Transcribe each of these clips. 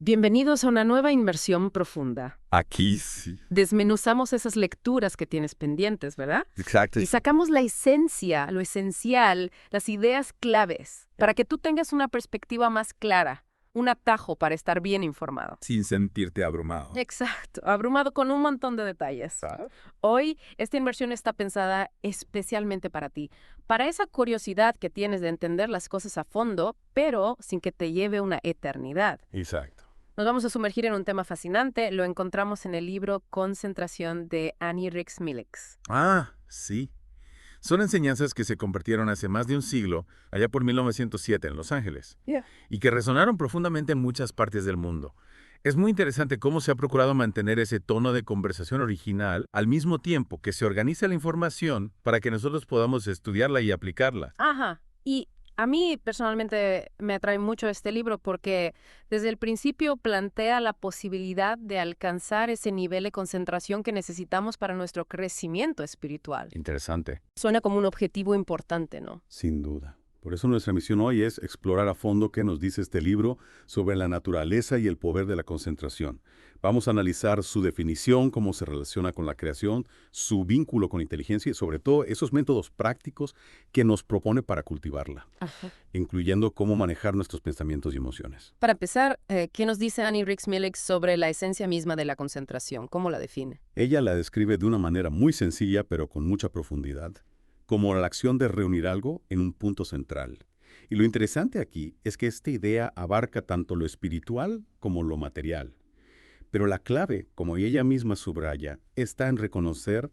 Bienvenidos a una nueva inmersión profunda. Aquí sí. Desmenuzamos esas lecturas que tienes pendientes, ¿verdad? Exacto. Y sacamos la esencia, lo esencial, las ideas claves, para que tú tengas una perspectiva más clara, un atajo para estar bien informado. Sin sentirte abrumado. Exacto, abrumado con un montón de detalles. ¿Sabes? Hoy, esta inversión está pensada especialmente para ti, para esa curiosidad que tienes de entender las cosas a fondo, pero sin que te lleve una eternidad. Exacto. Nos vamos a sumergir en un tema fascinante. Lo encontramos en el libro Concentración de Annie Rix Milix. Ah, sí. Son enseñanzas que se compartieron hace más de un siglo, allá por 1907 en Los Ángeles, y que resonaron profundamente en muchas partes del mundo. Es muy interesante cómo se ha procurado mantener ese tono de conversación original al mismo tiempo que se organiza la información para que nosotros podamos estudiarla y aplicarla. Ajá. Y a mí personalmente me atrae mucho este libro porque desde el principio plantea la posibilidad de alcanzar ese nivel de concentración que necesitamos para nuestro crecimiento espiritual. Interesante. Suena como un objetivo importante, ¿no? Sin duda. Por eso nuestra misión hoy es explorar a fondo qué nos dice este libro sobre la naturaleza y el poder de la concentración. Vamos a analizar su definición, cómo se relaciona con la creación, su vínculo con inteligencia y sobre todo esos métodos prácticos que nos propone para cultivarla, Ajá. incluyendo cómo manejar nuestros pensamientos y emociones. Para empezar, ¿qué nos dice Annie Rix Milix sobre la esencia misma de la concentración? ¿Cómo la define? Ella la describe de una manera muy sencilla pero con mucha profundidad, como la acción de reunir algo en un punto central. Y lo interesante aquí es que esta idea abarca tanto lo espiritual como lo material. Pero la clave, como ella misma subraya, está en reconocer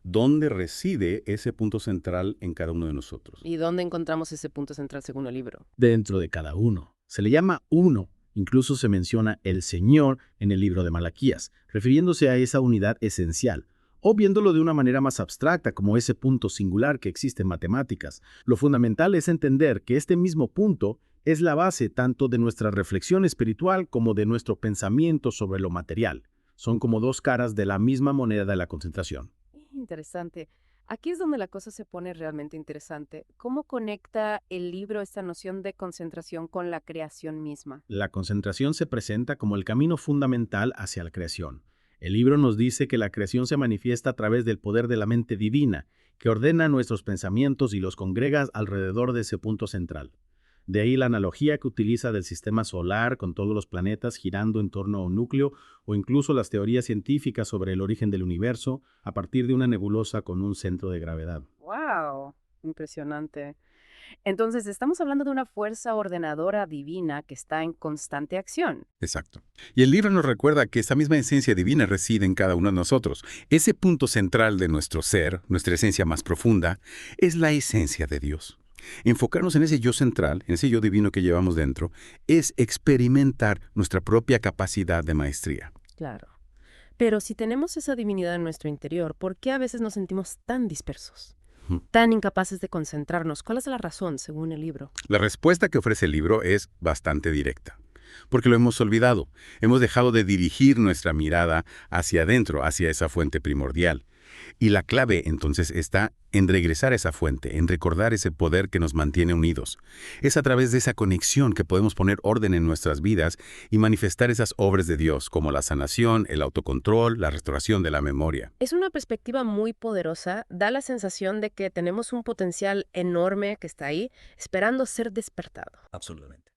dónde reside ese punto central en cada uno de nosotros. ¿Y dónde encontramos ese punto central según el libro? Dentro de cada uno. Se le llama uno. Incluso se menciona el Señor en el libro de Malaquías, refiriéndose a esa unidad esencial, o viéndolo de una manera más abstracta como ese punto singular que existe en matemáticas. Lo fundamental es entender que este mismo punto es la base tanto de nuestra reflexión espiritual como de nuestro pensamiento sobre lo material. Son como dos caras de la misma moneda de la concentración. Interesante. Aquí es donde la cosa se pone realmente interesante. ¿Cómo conecta el libro esta noción de concentración con la creación misma? La concentración se presenta como el camino fundamental hacia la creación. El libro nos dice que la creación se manifiesta a través del poder de la mente divina, que ordena nuestros pensamientos y los congrega alrededor de ese punto central. De ahí la analogía que utiliza del sistema solar con todos los planetas girando en torno a un núcleo o incluso las teorías científicas sobre el origen del universo a partir de una nebulosa con un centro de gravedad. ¡Wow! Impresionante. Entonces, estamos hablando de una fuerza ordenadora divina que está en constante acción. Exacto. Y el libro nos recuerda que esa misma esencia divina reside en cada uno de nosotros. Ese punto central de nuestro ser, nuestra esencia más profunda, es la esencia de Dios. Enfocarnos en ese yo central, en ese yo divino que llevamos dentro, es experimentar nuestra propia capacidad de maestría. Claro. Pero si tenemos esa divinidad en nuestro interior, ¿por qué a veces nos sentimos tan dispersos? Ujú. Tan incapaces de concentrarnos. ¿Cuál es la razón, según el libro? La respuesta que ofrece el libro es bastante directa, porque lo hemos olvidado. Hemos dejado de dirigir nuestra mirada hacia adentro, hacia esa fuente primordial. Y la clave, entonces, está en regresar a esa fuente, en recordar ese poder que nos mantiene unidos. Es a través de esa conexión que podemos poner orden en nuestras vidas y manifestar esas obras de Dios, como la sanación, el autocontrol, la restauración de la memoria. Es una perspectiva muy poderosa, da la sensación de que tenemos un potencial enorme que está ahí, esperando ser despertado. Absolutamente.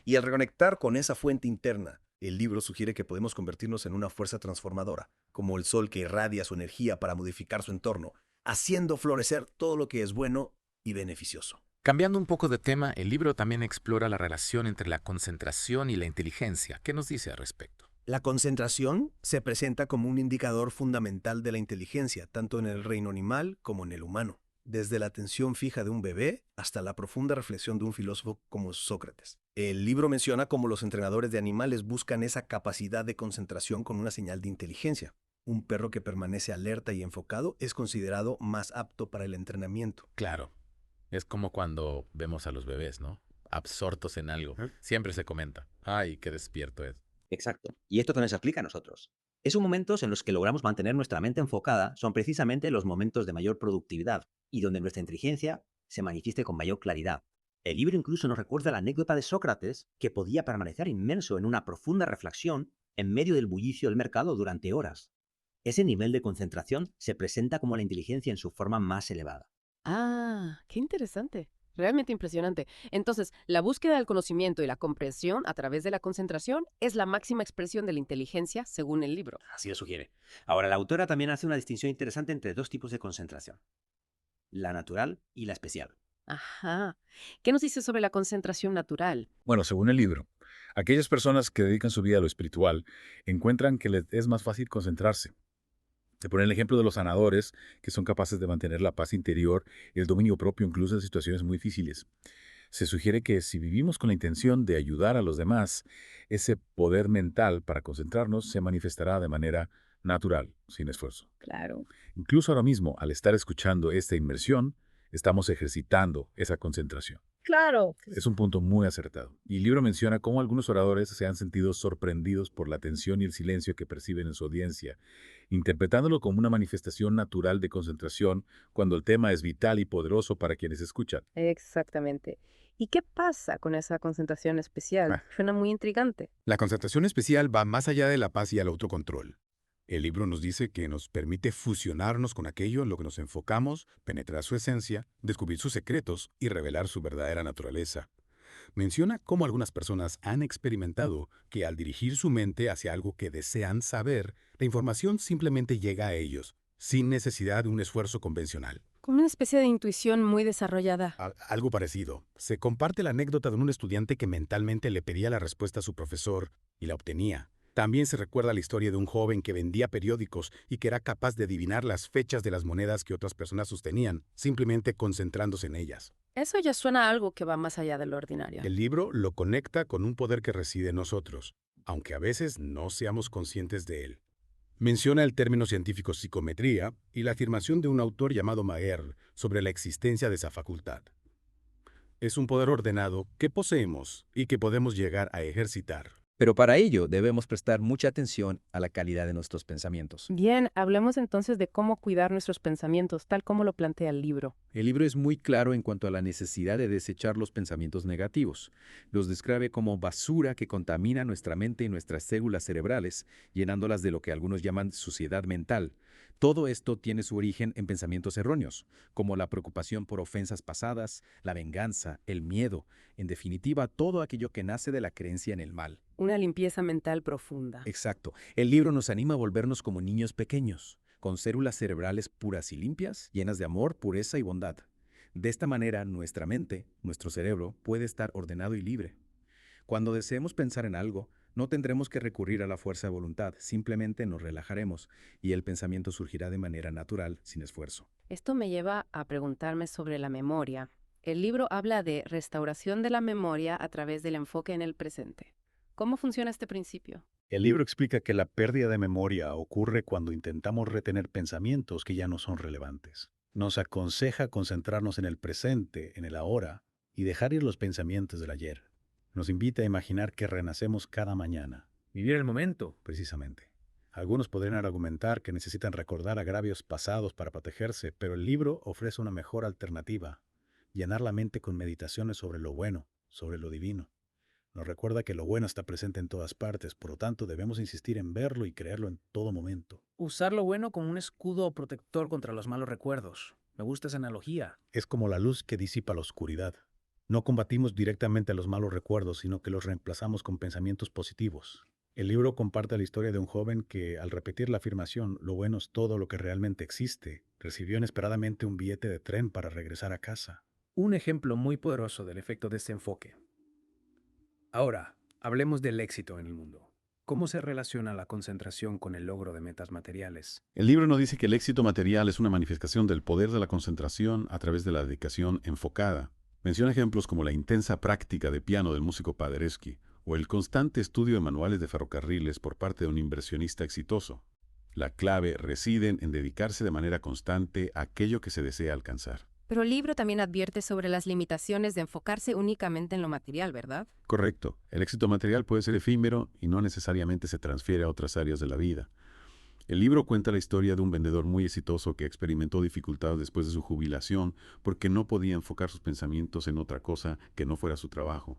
Y al reconectar con esa fuente interna, el libro sugiere que podemos convertirnos en una fuerza transformadora, como el sol que irradia su energía para modificar su entorno, haciendo florecer todo lo que es bueno y beneficioso. Cambiando un poco de tema, el libro también explora la relación entre la concentración y la inteligencia. ¿Qué nos dice al respecto? La concentración se presenta como un indicador fundamental de la inteligencia, tanto en el reino animal como en el humano, desde la atención fija de un bebé hasta la profunda reflexión de un filósofo como Sócrates. El libro menciona cómo los entrenadores de animales buscan esa capacidad de concentración con una señal de inteligencia. Un perro que permanece alerta y enfocado es considerado más apto para el entrenamiento. Claro, es como cuando vemos a los bebés, ¿no? Absortos en algo. Siempre se comenta, ¡ay, qué despierto es! Exacto. Y esto también se aplica a nosotros. Esos momentos en los que logramos mantener nuestra mente enfocada son precisamente los momentos de mayor productividad y donde nuestra inteligencia se manifieste con mayor claridad. El libro incluso nos recuerda la anécdota de Sócrates, que podía permanecer inmerso en una profunda reflexión en medio del bullicio del mercado durante horas. Ese nivel de concentración se presenta como la inteligencia en su forma más elevada. Ah, qué interesante. Realmente impresionante. Entonces, la búsqueda del conocimiento y la comprensión a través de la concentración es la máxima expresión de la inteligencia según el libro. Así lo sugiere. Ahora, la autora también hace una distinción interesante entre dos tipos de concentración, la natural y la especial. Ajá. ¿Qué nos dice sobre la concentración natural? Bueno, según el libro, aquellas personas que dedican su vida a lo espiritual encuentran que les es más fácil concentrarse. Se pone el ejemplo de los sanadores, que son capaces de mantener la paz interior y el dominio propio incluso en situaciones muy difíciles. Se sugiere que si vivimos con la intención de ayudar a los demás, ese poder mental para concentrarnos se manifestará de manera natural, sin esfuerzo. Claro. Incluso ahora mismo, al estar escuchando esta inmersión, estamos ejercitando esa concentración. Claro. Es un punto muy acertado. Y el libro menciona cómo algunos oradores se han sentido sorprendidos por la atención y el silencio que perciben en su audiencia, interpretándolo como una manifestación natural de concentración cuando el tema es vital y poderoso para quienes escuchan. Exactamente. ¿Y qué pasa con esa concentración especial? Suena muy intrigante. La concentración especial va más allá de la paz y el autocontrol. El libro nos dice que nos permite fusionarnos con aquello en lo que nos enfocamos, penetrar su esencia, descubrir sus secretos y revelar su verdadera naturaleza. Menciona cómo algunas personas han experimentado que al dirigir su mente hacia algo que desean saber, la información simplemente llega a ellos, sin necesidad de un esfuerzo convencional. Como una especie de intuición muy desarrollada. Algo parecido. Se comparte la anécdota de un estudiante que mentalmente le pedía la respuesta a su profesor y la obtenía. También se recuerda la historia de un joven que vendía periódicos y que era capaz de adivinar las fechas de las monedas que otras personas sostenían, simplemente concentrándose en ellas. Eso ya suena a algo que va más allá de lo ordinario. El libro lo conecta con un poder que reside en nosotros, aunque a veces no seamos conscientes de él. Menciona el término científico psicometría y la afirmación de un autor llamado Maher sobre la existencia de esa facultad. Es un poder ordenado que poseemos y que podemos llegar a ejercitar. Pero para ello debemos prestar mucha atención a la calidad de nuestros pensamientos. Bien, hablemos entonces de cómo cuidar nuestros pensamientos, tal como lo plantea el libro. El libro es muy claro en cuanto a la necesidad de desechar los pensamientos negativos. Los describe como basura que contamina nuestra mente y nuestras células cerebrales, llenándolas de lo que algunos llaman suciedad mental. Todo esto tiene su origen en pensamientos erróneos, como la preocupación por ofensas pasadas, la venganza, el miedo, en definitiva, todo aquello que nace de la creencia en el mal. Una limpieza mental profunda. Exacto. El libro nos anima a volvernos como niños pequeños, con células cerebrales puras y limpias, llenas de amor, pureza y bondad. De esta manera, nuestra mente, nuestro cerebro, puede estar ordenado y libre. Cuando deseemos pensar en algo, no tendremos que recurrir a la fuerza de voluntad, simplemente nos relajaremos y el pensamiento surgirá de manera natural, sin esfuerzo. Esto me lleva a preguntarme sobre la memoria. El libro habla de restauración de la memoria a través del enfoque en el presente. ¿Cómo funciona este principio? El libro explica que la pérdida de memoria ocurre cuando intentamos retener pensamientos que ya no son relevantes. Nos aconseja concentrarnos en el presente, en el ahora, y dejar ir los pensamientos del ayer. Nos invita a imaginar que renacemos cada mañana. Vivir el momento. Precisamente. Algunos podrían argumentar que necesitan recordar agravios pasados para protegerse, pero el libro ofrece una mejor alternativa: llenar la mente con meditaciones sobre lo bueno, sobre lo divino. Nos recuerda que lo bueno está presente en todas partes, por lo tanto debemos insistir en verlo y creerlo en todo momento. Usar lo bueno como un escudo protector contra los malos recuerdos. Me gusta esa analogía. Es como la luz que disipa la oscuridad. No combatimos directamente a los malos recuerdos, sino que los reemplazamos con pensamientos positivos. El libro comparte la historia de un joven que, al repetir la afirmación, lo bueno es todo lo que realmente existe, recibió inesperadamente un billete de tren para regresar a casa. Un ejemplo muy poderoso del efecto de este enfoque. Ahora, hablemos del éxito en el mundo. ¿Cómo se relaciona la concentración con el logro de metas materiales? El libro nos dice que el éxito material es una manifestación del poder de la concentración a través de la dedicación enfocada. Menciona ejemplos como la intensa práctica de piano del músico Paderewski o el constante estudio de manuales de ferrocarriles por parte de un inversionista exitoso. La clave reside en dedicarse de manera constante a aquello que se desea alcanzar. Pero el libro también advierte sobre las limitaciones de enfocarse únicamente en lo material, ¿verdad? Correcto. El éxito material puede ser efímero y no necesariamente se transfiere a otras áreas de la vida. El libro cuenta la historia de un vendedor muy exitoso que experimentó dificultades después de su jubilación porque no podía enfocar sus pensamientos en otra cosa que no fuera su trabajo.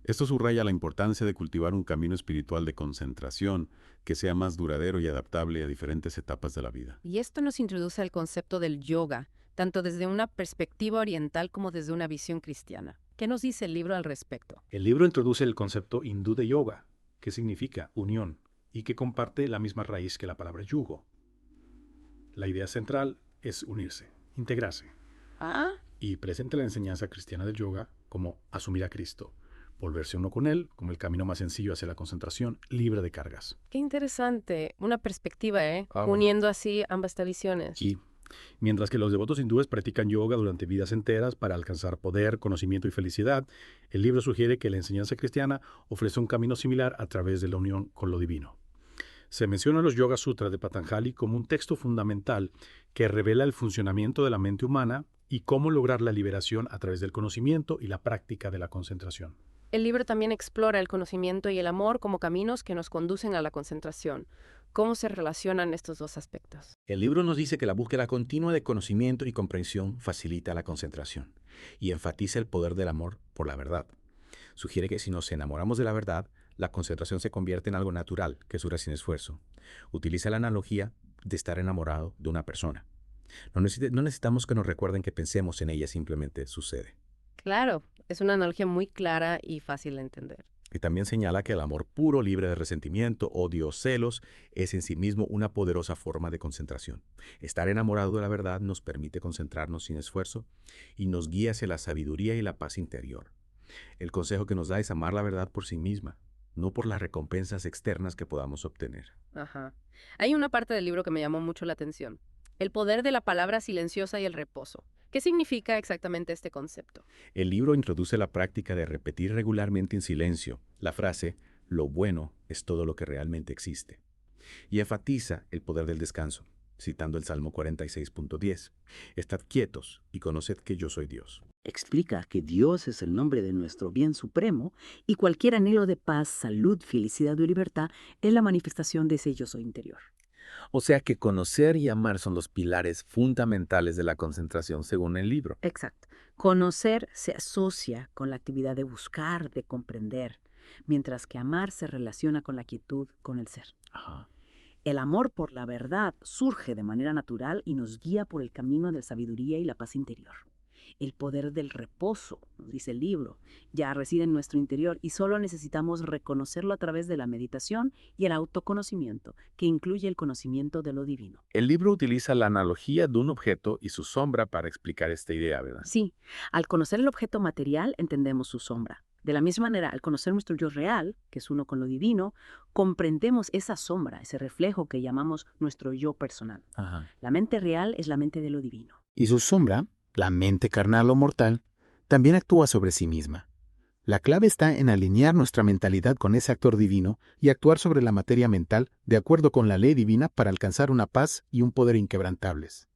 Esto subraya la importancia de cultivar un camino espiritual de concentración que sea más duradero y adaptable a diferentes etapas de la vida. Y esto nos introduce al concepto del yoga, tanto desde una perspectiva oriental como desde una visión cristiana. ¿Qué nos dice el libro al respecto? El libro introduce el concepto hindú de yoga, que significa unión, y que comparte la misma raíz que la palabra yugo. La idea central es unirse, integrarse, Ah, y presenta la enseñanza cristiana del yoga como asumir a Cristo, volverse uno con Él como el camino más sencillo hacia la concentración libre de cargas. qué interesante. Una perspectiva, Ah, bueno. uniendo así ambas tradiciones. Y mientras que los devotos hindúes practican yoga durante vidas enteras para alcanzar poder, conocimiento y felicidad, el libro sugiere que la enseñanza cristiana ofrece un camino similar a través de la unión con lo divino. Se menciona los Yoga Sutras de Patanjali como un texto fundamental que revela el funcionamiento de la mente humana y cómo lograr la liberación a través del conocimiento y la práctica de la concentración. El libro también explora el conocimiento y el amor como caminos que nos conducen a la concentración. ¿Cómo se relacionan estos dos aspectos? El libro nos dice que la búsqueda continua de conocimiento y comprensión facilita la concentración y enfatiza el poder del amor por la verdad. Sugiere que si nos enamoramos de la verdad, la concentración se convierte en algo natural que dura sin esfuerzo. Utiliza la analogía de estar enamorado de una persona. No necesitamos que nos recuerden que pensemos en ella, simplemente sucede. Claro, es una analogía muy clara y fácil de entender. Y también señala que el amor puro, libre de resentimiento, odio o celos, es en sí mismo una poderosa forma de concentración. Estar enamorado de la verdad nos permite concentrarnos sin esfuerzo y nos guía hacia la sabiduría y la paz interior. El consejo que nos da es amar la verdad por sí misma, no por las recompensas externas que podamos obtener. Ajá. Hay una parte del libro que me llamó mucho la atención. El poder de la palabra silenciosa y el reposo. ¿Qué significa exactamente este concepto? El libro introduce la práctica de repetir regularmente en silencio la frase «lo bueno es todo lo que realmente existe» y enfatiza el poder del descanso, citando el Salmo 46.10. «Estad quietos y conoced que yo soy Dios». Explica que Dios es el nombre de nuestro bien supremo y cualquier anhelo de paz, salud, felicidad o libertad es la manifestación de ese yo soy interior. O sea que conocer y amar son los pilares fundamentales de la concentración según el libro. Exacto. Conocer se asocia con la actividad de buscar, de comprender, mientras que amar se relaciona con la quietud, con el ser. Ajá. El amor por la verdad surge de manera natural y nos guía por el camino de la sabiduría y la paz interior. El poder del reposo, nos dice el libro, ya reside en nuestro interior y solo necesitamos reconocerlo a través de la meditación y el autoconocimiento, que incluye el conocimiento de lo divino. El libro utiliza la analogía de un objeto y su sombra para explicar esta idea, ¿verdad? Sí, al conocer el objeto material entendemos su sombra. De la misma manera, al conocer nuestro yo real, que es uno con lo divino, comprendemos esa sombra, ese reflejo que llamamos nuestro yo personal. Ajá. La mente real es la mente de lo divino. Y su sombra, la mente carnal o mortal, también actúa sobre sí misma. La clave está en alinear nuestra mentalidad con ese actor divino y actuar sobre la materia mental de acuerdo con la ley divina para alcanzar una paz y un poder inquebrantables.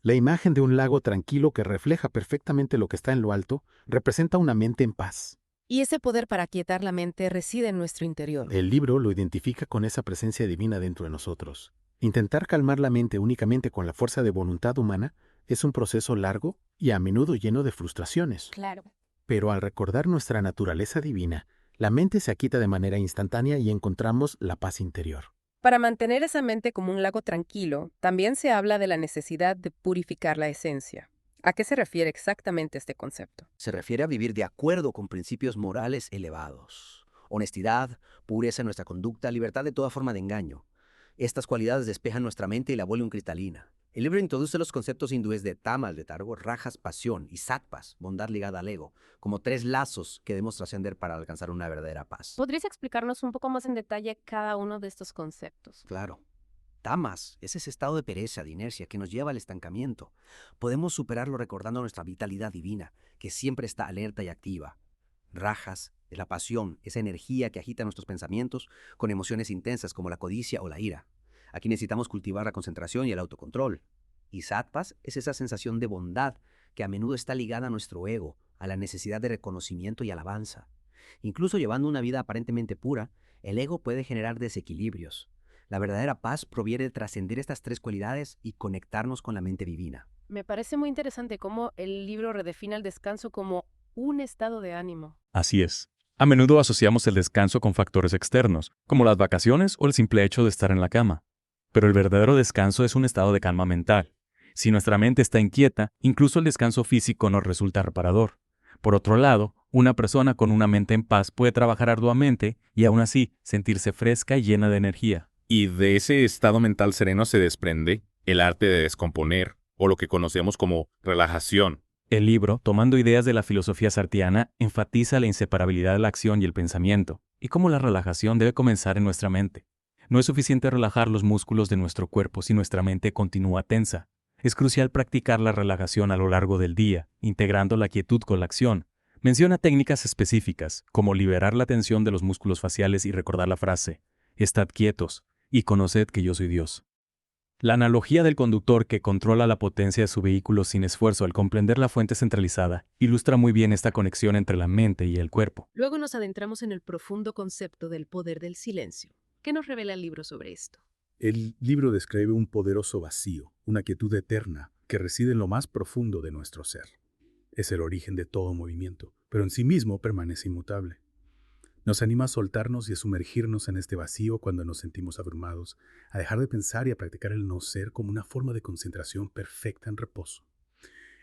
La imagen de un lago tranquilo que refleja perfectamente lo que está en lo alto representa una mente en paz. Y ese poder para aquietar la mente reside en nuestro interior. El libro lo identifica con esa presencia divina dentro de nosotros. Intentar calmar la mente únicamente con la fuerza de voluntad humana es un proceso largo y a menudo lleno de frustraciones. Claro. Pero al recordar nuestra naturaleza divina, la mente se aquieta de manera instantánea y encontramos la paz interior. Para mantener esa mente como un lago tranquilo, también se habla de la necesidad de purificar la esencia. ¿A qué se refiere exactamente este concepto? Se refiere a vivir de acuerdo con principios morales elevados. Honestidad, pureza en nuestra conducta, libertad de toda forma de engaño. Estas cualidades despejan nuestra mente y la vuelven cristalina. El libro introduce los conceptos hindúes de tama, el letargo, rajas, pasión, y sattvas, bondad ligada al ego, como 3 lazos que debemos trascender para alcanzar una verdadera paz. ¿Podrías explicarnos un poco más en detalle cada uno de estos conceptos? Claro. Tamas es ese estado de pereza, de inercia, que nos lleva al estancamiento. Podemos superarlo recordando nuestra vitalidad divina, que siempre está alerta y activa. Rajas es la pasión, esa energía que agita nuestros pensamientos con emociones intensas como la codicia o la ira. Aquí necesitamos cultivar la concentración y el autocontrol. Y sattvas es esa sensación de bondad que a menudo está ligada a nuestro ego, a la necesidad de reconocimiento y alabanza. Incluso llevando una vida aparentemente pura, el ego puede generar desequilibrios. La verdadera paz proviene de trascender estas tres cualidades y conectarnos con la mente divina. Me parece muy interesante cómo el libro redefine el descanso como un estado de ánimo. Así es. A menudo asociamos el descanso con factores externos, como las vacaciones o el simple hecho de estar en la cama. Pero el verdadero descanso es un estado de calma mental. Si nuestra mente está inquieta, incluso el descanso físico nos resulta reparador. Por otro lado, una persona con una mente en paz puede trabajar arduamente y aún así sentirse fresca y llena de energía. Y de ese estado mental sereno se desprende el arte de descomponer, o lo que conocemos como relajación. El libro, tomando ideas de la filosofía sartiana, enfatiza la inseparabilidad de la acción y el pensamiento, y cómo la relajación debe comenzar en nuestra mente. No es suficiente relajar los músculos de nuestro cuerpo si nuestra mente continúa tensa. Es crucial practicar la relajación a lo largo del día, integrando la quietud con la acción. Menciona técnicas específicas, como liberar la tensión de los músculos faciales y recordar la frase, «Estad quietos y conoced que yo soy Dios». La analogía del conductor que controla la potencia de su vehículo sin esfuerzo al comprender la fuente centralizada ilustra muy bien esta conexión entre la mente y el cuerpo. Luego nos adentramos en el profundo concepto del poder del silencio. ¿Qué nos revela el libro sobre esto? El libro describe un poderoso vacío, una quietud eterna que reside en lo más profundo de nuestro ser. Es el origen de todo movimiento, pero en sí mismo permanece inmutable. Nos anima a soltarnos y a sumergirnos en este vacío cuando nos sentimos abrumados, a dejar de pensar y a practicar el no ser como una forma de concentración perfecta en reposo.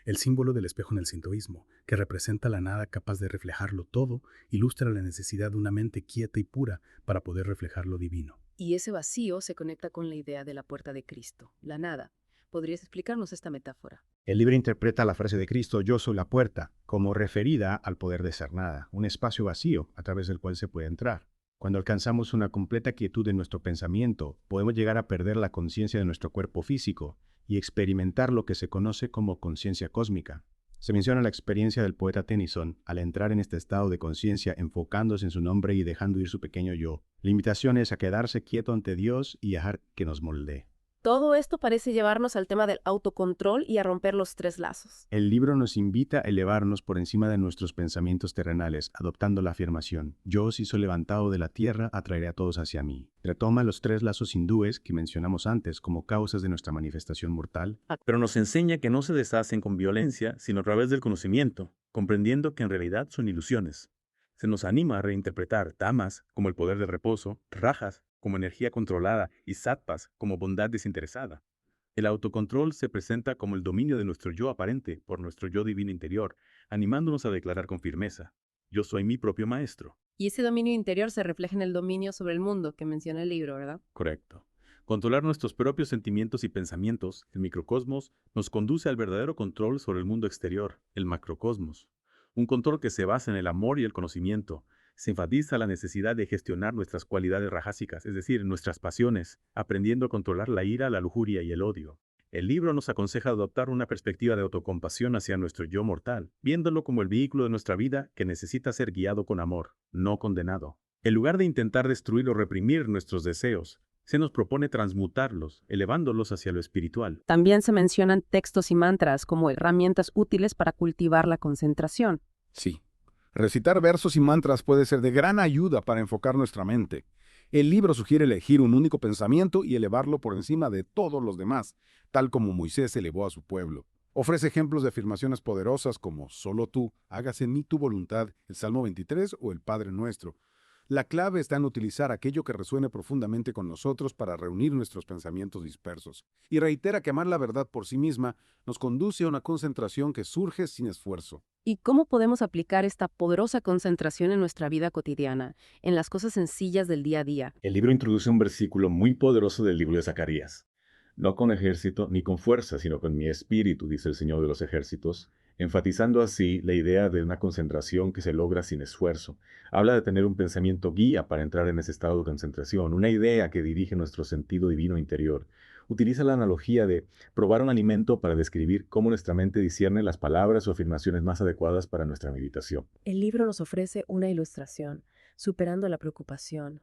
El símbolo del espejo en el sintoísmo, que representa la nada capaz de reflejarlo todo, ilustra la necesidad de una mente quieta y pura para poder reflejar lo divino. Y ese vacío se conecta con la idea de la puerta de Cristo, la nada. ¿Podrías explicarnos esta metáfora? El libro interpreta la frase de Cristo, yo soy la puerta, como referida al poder de ser nada, un espacio vacío a través del cual se puede entrar. Cuando alcanzamos una completa quietud en nuestro pensamiento, podemos llegar a perder la conciencia de nuestro cuerpo físico y experimentar lo que se conoce como conciencia cósmica. Se menciona la experiencia del poeta Tennyson al entrar en este estado de conciencia enfocándose en su nombre y dejando ir su pequeño yo. La invitación es a quedarse quieto ante Dios y dejar que nos moldee. Todo esto parece llevarnos al tema del autocontrol y a romper los tres lazos. El libro nos invita a elevarnos por encima de nuestros pensamientos terrenales, adoptando la afirmación, yo si soy levantado de la tierra, atraeré a todos hacia mí. Retoma los tres lazos hindúes que mencionamos antes como causas de nuestra manifestación mortal. Pero nos enseña que no se deshacen con violencia, sino a través del conocimiento, comprendiendo que en realidad son ilusiones. Se nos anima a reinterpretar tamas como el poder del reposo, rajas como energía controlada y sattvas como bondad desinteresada. El autocontrol se presenta como el dominio de nuestro yo aparente por nuestro yo divino interior, animándonos a declarar con firmeza, yo soy mi propio maestro. Y ese dominio interior se refleja en el dominio sobre el mundo que menciona el libro, ¿verdad? Correcto. Controlar nuestros propios sentimientos y pensamientos, el microcosmos, nos conduce al verdadero control sobre el mundo exterior, el macrocosmos. Un control que se basa en el amor y el conocimiento. Se enfatiza la necesidad de gestionar nuestras cualidades rajásicas, es decir, nuestras pasiones, aprendiendo a controlar la ira, la lujuria y el odio. El libro nos aconseja adoptar una perspectiva de autocompasión hacia nuestro yo mortal, viéndolo como el vehículo de nuestra vida que necesita ser guiado con amor, no condenado. En lugar de intentar destruir o reprimir nuestros deseos, se nos propone transmutarlos, elevándolos hacia lo espiritual. También se mencionan textos y mantras como herramientas útiles para cultivar la concentración. Sí. Recitar versos y mantras puede ser de gran ayuda para enfocar nuestra mente. El libro sugiere elegir un único pensamiento y elevarlo por encima de todos los demás, tal como Moisés elevó a su pueblo. Ofrece ejemplos de afirmaciones poderosas como solo tú, hágase en mí tu voluntad, el Salmo 23 o el Padre Nuestro. La clave está en utilizar aquello que resuene profundamente con nosotros para reunir nuestros pensamientos dispersos. Y reitera que amar la verdad por sí misma nos conduce a una concentración que surge sin esfuerzo. ¿Y cómo podemos aplicar esta poderosa concentración en nuestra vida cotidiana, en las cosas sencillas del día a día? El libro introduce un versículo muy poderoso del libro de Zacarías. No con ejército ni con fuerza, sino con mi espíritu, dice el Señor de los ejércitos, enfatizando así la idea de una concentración que se logra sin esfuerzo. Habla de tener un pensamiento guía para entrar en ese estado de concentración, una idea que dirige nuestro sentido divino interior. Utiliza la analogía de probar un alimento para describir cómo nuestra mente discierne las palabras o afirmaciones más adecuadas para nuestra meditación. El libro nos ofrece una ilustración, superando la preocupación.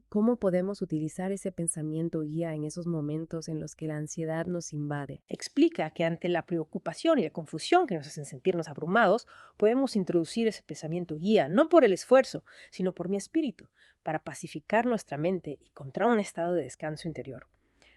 ¿Cómo podemos utilizar ese pensamiento guía en esos momentos en los que la ansiedad nos invade? Explica que ante la preocupación y la confusión que nos hacen sentirnos abrumados, podemos introducir ese pensamiento guía, no por el esfuerzo, sino por mi espíritu, para pacificar nuestra mente y encontrar un estado de descanso interior.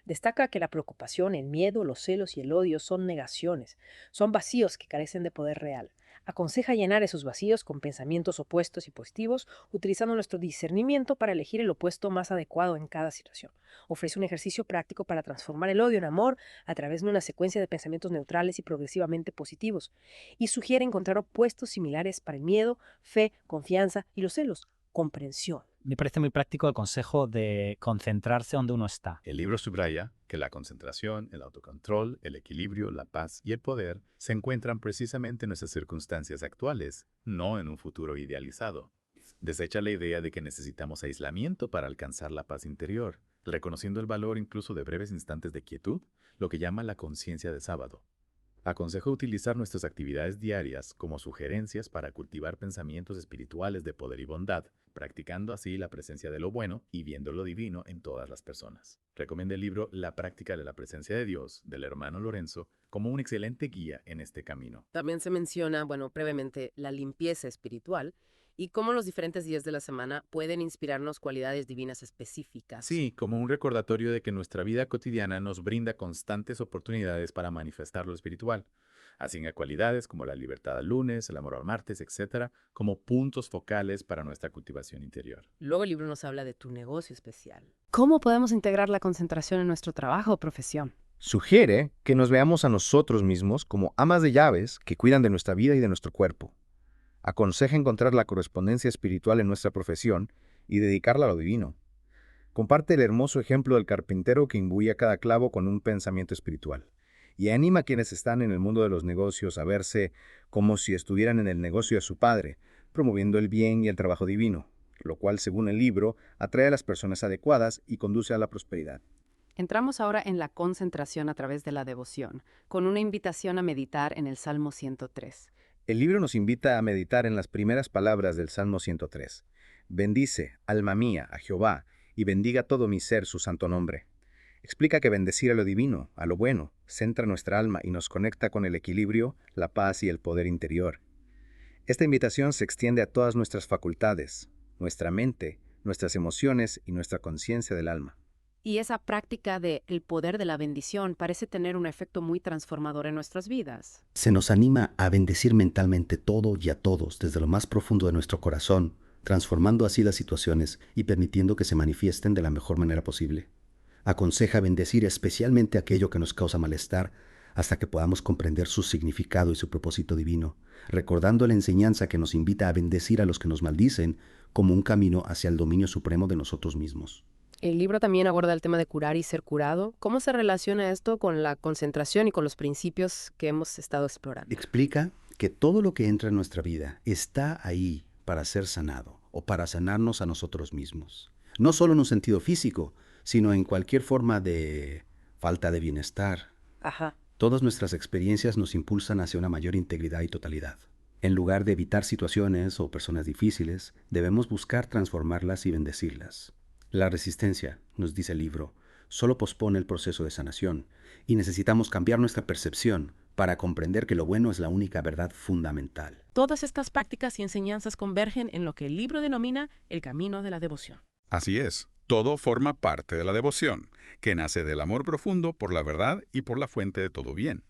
Destaca que la preocupación, el miedo, los celos y el odio son negaciones, son vacíos que carecen de poder real. Aconseja llenar esos vacíos con pensamientos opuestos y positivos, utilizando nuestro discernimiento para elegir el opuesto más adecuado en cada situación. Ofrece un ejercicio práctico para transformar el odio en amor a través de una secuencia de pensamientos neutrales y progresivamente positivos. Y sugiere encontrar opuestos similares para el miedo, fe, confianza y los celos, comprensión. Me parece muy práctico el consejo de concentrarse donde uno está. El libro subraya que la concentración, el autocontrol, el equilibrio, la paz y el poder se encuentran precisamente en nuestras circunstancias actuales, no en un futuro idealizado. Desecha la idea de que necesitamos aislamiento para alcanzar la paz interior, reconociendo el valor incluso de breves instantes de quietud, lo que llama la conciencia de sábado. Aconsejo utilizar nuestras actividades diarias como sugerencias para cultivar pensamientos espirituales de poder y bondad, practicando así la presencia de lo bueno y viendo lo divino en todas las personas. Recomienda el libro La práctica de la presencia de Dios, del hermano Lorenzo, como un excelente guía en este camino. También se menciona, brevemente, la limpieza espiritual y cómo los diferentes días de la semana pueden inspirarnos cualidades divinas específicas. Sí, como un recordatorio de que nuestra vida cotidiana nos brinda constantes oportunidades para manifestar lo espiritual. Asigna cualidades como la libertad al lunes, el amor al martes, etc., como puntos focales para nuestra cultivación interior. Luego el libro nos habla de tu negocio especial. ¿Cómo podemos integrar la concentración en nuestro trabajo o profesión? Sugiere que nos veamos a nosotros mismos como amas de llaves que cuidan de nuestra vida y de nuestro cuerpo. Aconseja encontrar la correspondencia espiritual en nuestra profesión y dedicarla a lo divino. Comparte el hermoso ejemplo del carpintero que imbuye a cada clavo con un pensamiento espiritual. Y anima a quienes están en el mundo de los negocios a verse como si estuvieran en el negocio de su padre, promoviendo el bien y el trabajo divino, lo cual, según el libro, atrae a las personas adecuadas y conduce a la prosperidad. Entramos ahora en la concentración a través de la devoción, con una invitación a meditar en el Salmo 103. El libro nos invita a meditar en las primeras palabras del Salmo 103. Bendice, alma mía, a Jehová, y bendiga todo mi ser su santo nombre. Explica que bendecir a lo divino, a lo bueno, centra nuestra alma y nos conecta con el equilibrio, la paz y el poder interior. Esta invitación se extiende a todas nuestras facultades, nuestra mente, nuestras emociones y nuestra conciencia del alma. Y esa práctica de el poder de la bendición parece tener un efecto muy transformador en nuestras vidas. Se nos anima a bendecir mentalmente todo y a todos desde lo más profundo de nuestro corazón, transformando así las situaciones y permitiendo que se manifiesten de la mejor manera posible. Aconseja bendecir especialmente aquello que nos causa malestar hasta que podamos comprender su significado y su propósito divino, recordando la enseñanza que nos invita a bendecir a los que nos maldicen como un camino hacia el dominio supremo de nosotros mismos. El libro también aborda el tema de curar y ser curado. ¿Cómo se relaciona esto con la concentración y con los principios que hemos estado explorando? Explica que todo lo que entra en nuestra vida está ahí para ser sanado o para sanarnos a nosotros mismos. No solo en un sentido físico, sino en cualquier forma de falta de bienestar. Ajá. Todas nuestras experiencias nos impulsan hacia una mayor integridad y totalidad. En lugar de evitar situaciones o personas difíciles, debemos buscar transformarlas y bendecirlas. La resistencia, nos dice el libro, solo pospone el proceso de sanación y necesitamos cambiar nuestra percepción para comprender que lo bueno es la única verdad fundamental. Todas estas prácticas y enseñanzas convergen en lo que el libro denomina el camino de la devoción. Así es. Todo forma parte de la devoción, que nace del amor profundo por la verdad y por la fuente de todo bien.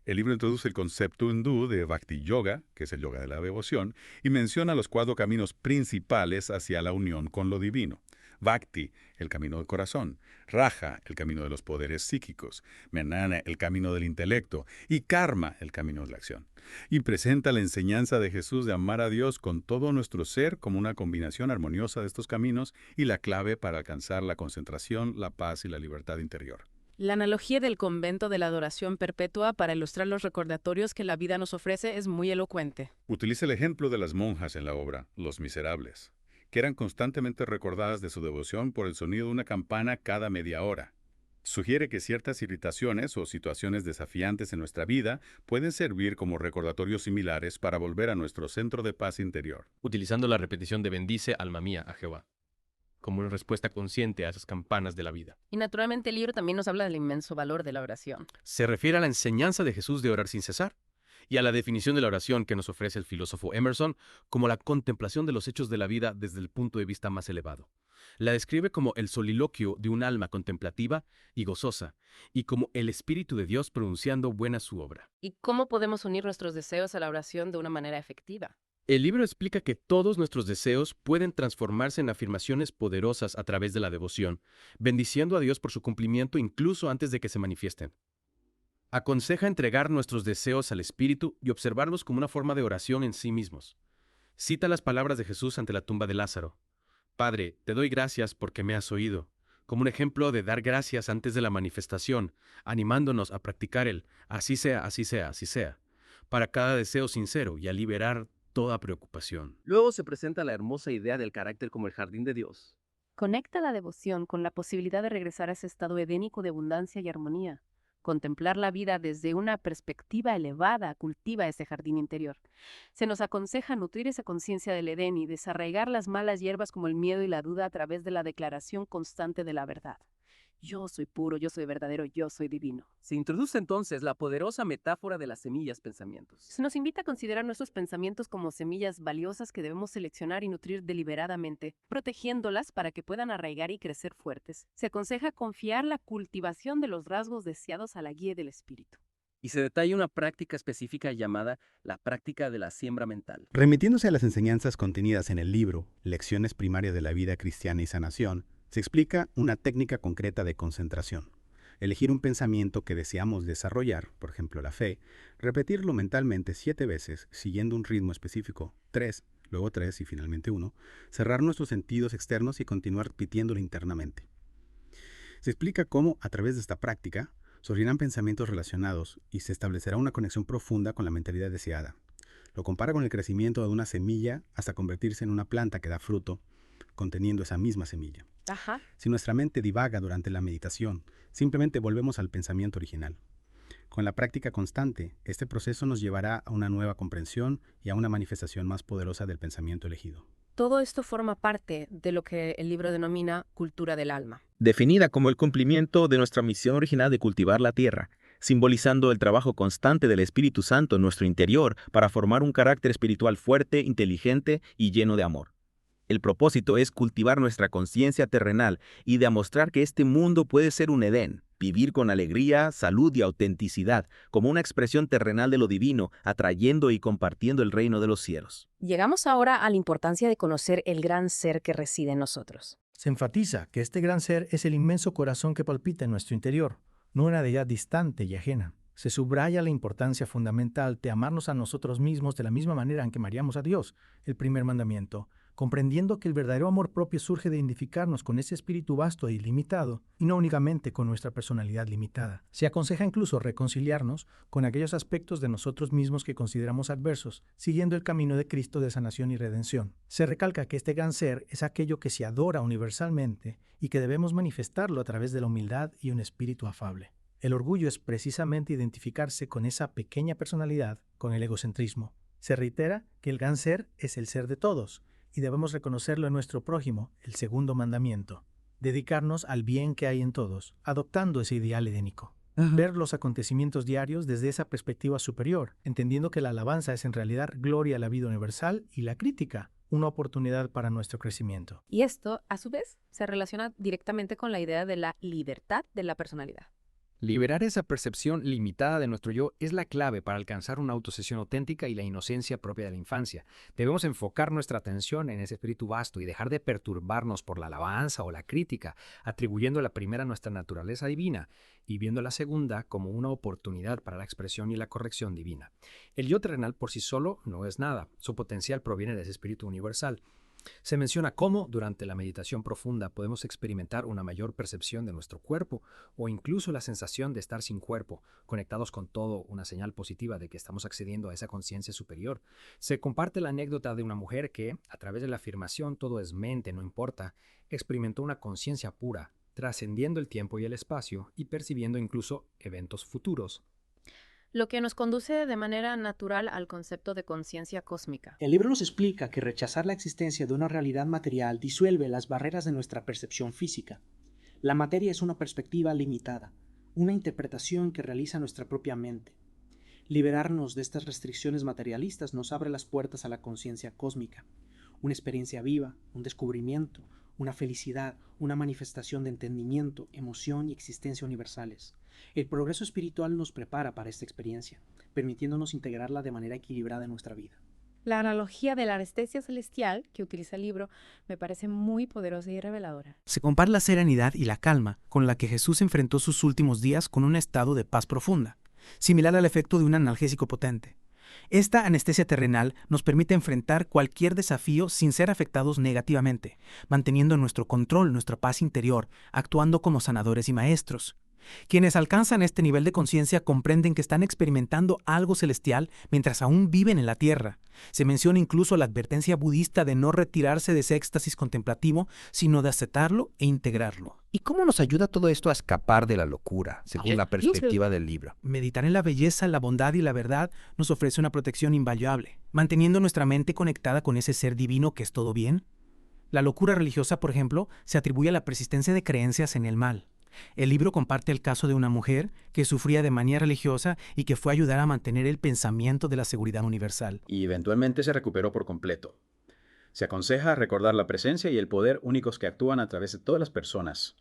El libro introduce el concepto hindú de Bhakti Yoga, que es el yoga de la devoción, y menciona los 4 caminos principales hacia la unión con lo divino. Bhakti, el camino del corazón; Raja, el camino de los poderes psíquicos; Jnana, el camino del intelecto; y Karma, el camino de la acción. Y presenta la enseñanza de Jesús de amar a Dios con todo nuestro ser como una combinación armoniosa de estos caminos y la clave para alcanzar la concentración, la paz y la libertad interior. La analogía del convento de la adoración perpetua para ilustrar los recordatorios que la vida nos ofrece es muy elocuente. Utiliza el ejemplo de las monjas en la obra Los Miserables, que eran constantemente recordadas de su devoción por el sonido de una campana cada media hora. Sugiere que ciertas irritaciones o situaciones desafiantes en nuestra vida pueden servir como recordatorios similares para volver a nuestro centro de paz interior. Utilizando la repetición de bendice, alma mía, a Jehová. como una respuesta consciente a esas campanas de la vida. Y naturalmente el libro también nos habla del inmenso valor de la oración. Se refiere a la enseñanza de Jesús de orar sin cesar y a la definición de la oración que nos ofrece el filósofo Emerson como la contemplación de los hechos de la vida desde el punto de vista más elevado. La describe como el soliloquio de un alma contemplativa y gozosa, y como el Espíritu de Dios pronunciando buena su obra. ¿Y cómo podemos unir nuestros deseos a la oración de una manera efectiva? El libro explica que todos nuestros deseos pueden transformarse en afirmaciones poderosas a través de la devoción, bendiciendo a Dios por su cumplimiento incluso antes de que se manifiesten. Aconseja entregar nuestros deseos al Espíritu y observarlos como una forma de oración en sí mismos. Cita las palabras de Jesús ante la tumba de Lázaro. Padre, te doy gracias porque me has oído, como un ejemplo de dar gracias antes de la manifestación, animándonos a practicar el así sea, así sea, así sea, para cada deseo sincero y a liberar toda preocupación. Luego se presenta la hermosa idea del carácter como el jardín de Dios. Conecta la devoción con la posibilidad de regresar a ese estado edénico de abundancia y armonía. Contemplar la vida desde una perspectiva elevada cultiva ese jardín interior. Se nos aconseja nutrir esa conciencia del Edén y desarraigar las malas hierbas como el miedo y la duda a través de la declaración constante de la verdad. Yo soy puro, yo soy verdadero, yo soy divino. Se introduce entonces la poderosa metáfora de las semillas pensamientos. Se nos invita a considerar nuestros pensamientos como semillas valiosas que debemos seleccionar y nutrir deliberadamente, protegiéndolas para que puedan arraigar y crecer fuertes. Se aconseja confiar la cultivación de los rasgos deseados a la guía del espíritu. Y se detalla una práctica específica llamada la práctica de la siembra mental. Remitiéndose a las enseñanzas contenidas en el libro Lecciones primarias de la vida cristiana y sanación, se explica una técnica concreta de concentración. Elegir un pensamiento que deseamos desarrollar, por ejemplo la fe, repetirlo mentalmente 7 veces, siguiendo un ritmo específico, 3, luego 3 y finalmente 1, cerrar nuestros sentidos externos y continuar repitiéndolo internamente. Se explica cómo, a través de esta práctica, surgirán pensamientos relacionados y se establecerá una conexión profunda con la mentalidad deseada. Lo compara con el crecimiento de una semilla hasta convertirse en una planta que da fruto, conteniendo esa misma semilla. Ajá. Si nuestra mente divaga durante la meditación, simplemente volvemos al pensamiento original. Con la práctica constante, este proceso nos llevará a una nueva comprensión y a una manifestación más poderosa del pensamiento elegido. Todo esto forma parte de lo que el libro denomina cultura del alma. Definida como el cumplimiento de nuestra misión original de cultivar la tierra, simbolizando el trabajo constante del Espíritu Santo en nuestro interior para formar un carácter espiritual fuerte, inteligente y lleno de amor. El propósito es cultivar nuestra conciencia terrenal y demostrar que este mundo puede ser un Edén, vivir con alegría, salud y autenticidad, como una expresión terrenal de lo divino, atrayendo y compartiendo el reino de los cielos. Llegamos ahora a la importancia de conocer el gran ser que reside en nosotros. Se enfatiza que este gran ser es el inmenso corazón que palpita en nuestro interior, no una deidad distante y ajena. Se subraya la importancia fundamental de amarnos a nosotros mismos de la misma manera en que amaríamos a Dios, el primer mandamiento, comprendiendo que el verdadero amor propio surge de identificarnos con ese espíritu vasto e ilimitado, y no únicamente con nuestra personalidad limitada. Se aconseja incluso reconciliarnos con aquellos aspectos de nosotros mismos que consideramos adversos, siguiendo el camino de Cristo de sanación y redención. Se recalca que este gran ser es aquello que se adora universalmente y que debemos manifestarlo a través de la humildad y un espíritu afable. El orgullo es precisamente identificarse con esa pequeña personalidad, con el egocentrismo. Se reitera que el gran ser es el ser de todos, y debemos reconocerlo en nuestro prójimo, el segundo mandamiento. Dedicarnos al bien que hay en todos, adoptando ese ideal edénico. Ver los acontecimientos diarios desde esa perspectiva superior, entendiendo que la alabanza es en realidad gloria a la vida universal y la crítica, una oportunidad para nuestro crecimiento. Y esto, a su vez, se relaciona directamente con la idea de la libertad de la personalidad. Liberar esa percepción limitada de nuestro yo es la clave para alcanzar una autocesión auténtica y la inocencia propia de la infancia. Debemos enfocar nuestra atención en ese espíritu vasto y dejar de perturbarnos por la alabanza o la crítica, atribuyendo la primera a nuestra naturaleza divina y viendo la segunda como una oportunidad para la expresión y la corrección divina. El yo terrenal por sí solo no es nada, su potencial proviene de ese espíritu universal. Se menciona cómo, durante la meditación profunda, podemos experimentar una mayor percepción de nuestro cuerpo o incluso la sensación de estar sin cuerpo, conectados con todo, una señal positiva de que estamos accediendo a esa conciencia superior. Se comparte la anécdota de una mujer que, a través de la afirmación todo es mente, no importa, experimentó una conciencia pura, trascendiendo el tiempo y el espacio y percibiendo incluso eventos futuros. lo que nos conduce de manera natural al concepto de conciencia cósmica. El libro nos explica que rechazar la existencia de una realidad material disuelve las barreras de nuestra percepción física. La materia es una perspectiva limitada, una interpretación que realiza nuestra propia mente. Liberarnos de estas restricciones materialistas nos abre las puertas a la conciencia cósmica, una experiencia viva, un descubrimiento, una felicidad, una manifestación de entendimiento, emoción y existencia universales. El progreso espiritual nos prepara para esta experiencia, permitiéndonos integrarla de manera equilibrada en nuestra vida. La analogía de la anestesia celestial que utiliza el libro me parece muy poderosa y reveladora. Se compara la serenidad y la calma con la que Jesús enfrentó sus últimos días con un estado de paz profunda, similar al efecto de un analgésico potente. Esta anestesia terrenal nos permite enfrentar cualquier desafío sin ser afectados negativamente, manteniendo nuestro control, nuestra paz interior, actuando como sanadores y maestros. Quienes alcanzan este nivel de conciencia comprenden que están experimentando algo celestial mientras aún viven en la tierra. Se menciona incluso la advertencia budista de no retirarse de ese éxtasis contemplativo, sino de aceptarlo e integrarlo. ¿Y cómo nos ayuda todo esto a escapar de la locura, según la perspectiva del libro? Meditar en la belleza, la bondad y la verdad nos ofrece una protección invaluable, manteniendo nuestra mente conectada con ese ser divino que es todo bien. La locura religiosa, por ejemplo, se atribuye a la persistencia de creencias en el mal. El libro comparte el caso de una mujer que sufría de manía religiosa y que fue a ayudar a mantener el pensamiento de la seguridad universal. Y eventualmente se recuperó por completo. Se aconseja recordar la presencia y el poder únicos que actúan a través de todas las personas,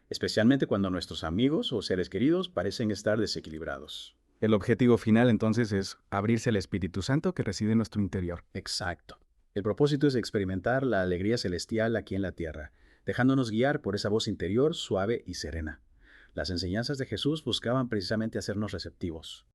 especialmente cuando nuestros amigos o seres queridos parecen estar desequilibrados. El objetivo final entonces es abrirse al Espíritu Santo que reside en nuestro interior. Exacto. El propósito es experimentar la alegría celestial aquí en la tierra, dejándonos guiar por esa voz interior suave y serena. Las enseñanzas de Jesús buscaban precisamente hacernos receptivos.